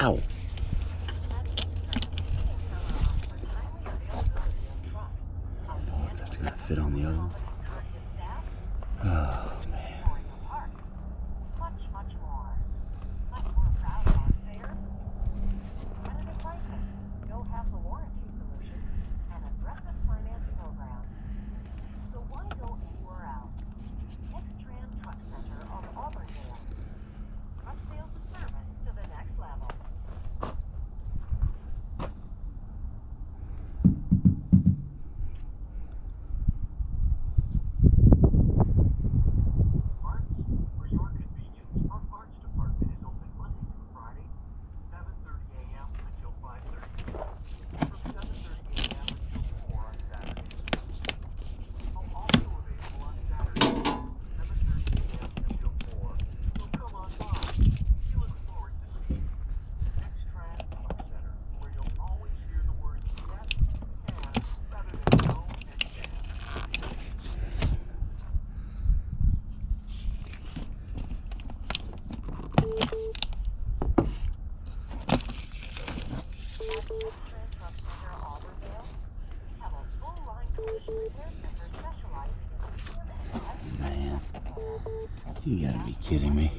Ow. That's gonna fit on the other one. Oh man. Man, you gotta be kidding me.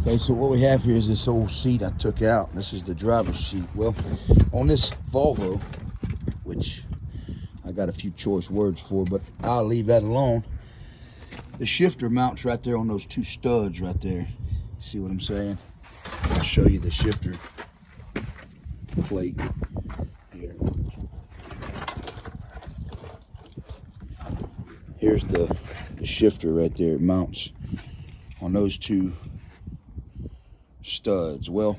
Okay, so what we have here is this old seat I took out. This is the driver's seat. Well, on this Volvo, which I got a few choice words for, but I'll leave that alone. The shifter mounts right there on those two studs right there. See what I'm saying? I'll show you the shifter plate here. Here's the shifter right there. It mounts on those two studs. Well,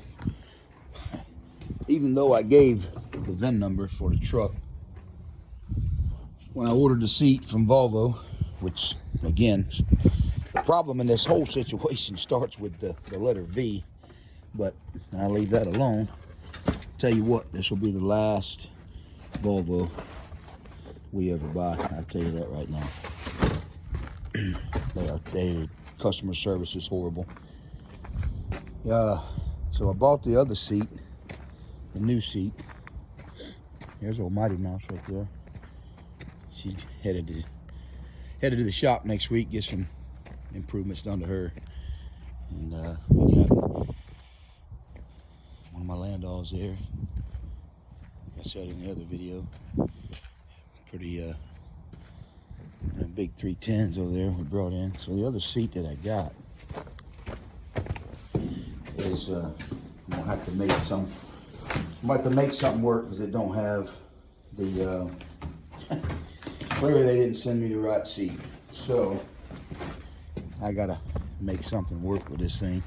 even though I gave the VIN number for the truck when I ordered the seat from Volvo, which again, the problem in this whole situation starts with the letter V, but I'll leave that alone. Tell you what, this will be the last Volvo we ever buy. I'll tell you that right now. Their customer service is horrible. So I bought the other seat, the new seat. There's old Mighty Mouse right there. She's headed to the shop next week, get some improvements done to her. And we got one of my Landaus there. Like I said in the other video, pretty big 310s over there we brought in. So the other seat that I got is I'm gonna have to make some. I'm about to make something work because it don't have the. Clearly they didn't send me the right seat, so I gotta make something work with this thing.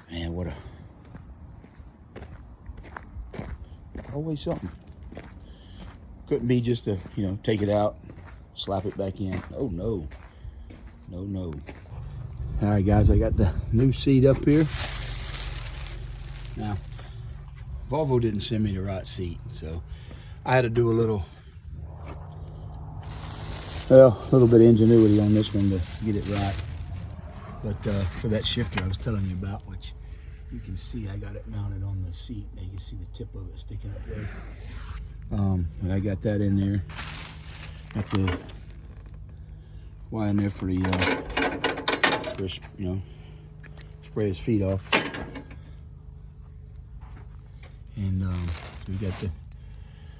Man, what a always something. Couldn't be just to, you know, take it out, slap it back in. Oh no, no. All right, guys, I got the new seat up here. Now, Volvo didn't send me the right seat, so I had to do a little bit of ingenuity on this one to get it right. But for that shifter I was telling you about, which you can see I got it mounted on the seat. Now you can see the tip of it sticking up there. And I got that in there. Got the wire in there for the, you know, spray his feet off. And we got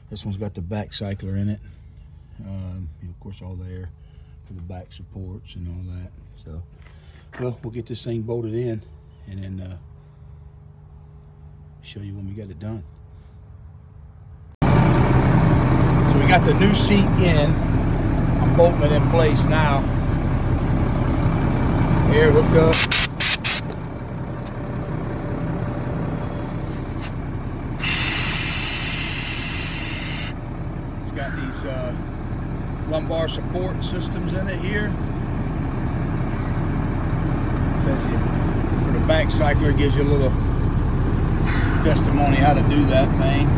this one's got the back cycler in it. You know, of course, all the air for the back supports and all that. So, well, we'll get this thing bolted in and then show you when we got it done. So we got the new seat in. I'm bolting it in place now. Here, hooked up. It's got these lumbar support systems in it here. It says for the back cycler, it gives you a little testimony how to do that thing.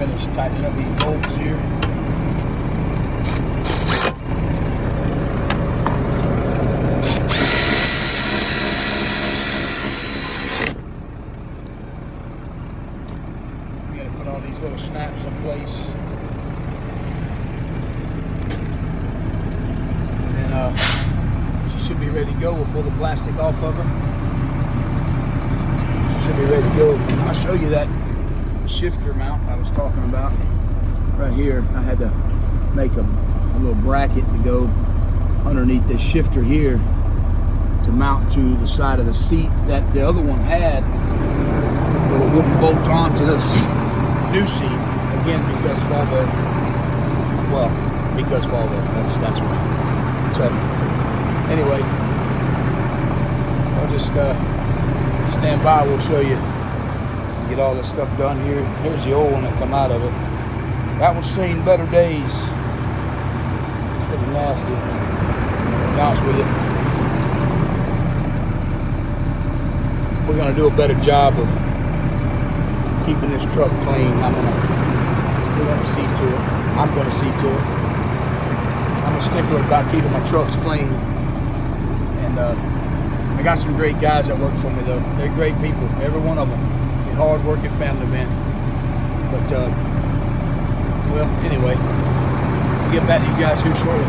finish tightening up these bolts here. We got to put all these little snaps in place. And she should be ready to go. We'll pull the plastic off of her. She should be ready to go. I'll show you that shifter mount I was talking about. Right here, I had to make a little bracket to go underneath this shifter here to mount to the side of the seat that the other one had, but it wouldn't bolt onto this new seat, again because of all the, well, because of all the, that's why. So anyway, I'll just stand by, we'll show you, get all this stuff done here. Here's the old one that come out of it. That one's seen better days. It's pretty nasty, to be honest with you. We're gonna do a better job of keeping this truck clean. We're gonna see to it. I'm gonna see to it. I'm a stickler about keeping my trucks clean. And I got some great guys that work for me though. They're great people, every one of them. They're hard-working family men. But well, anyway, I'll get back to you guys here shortly.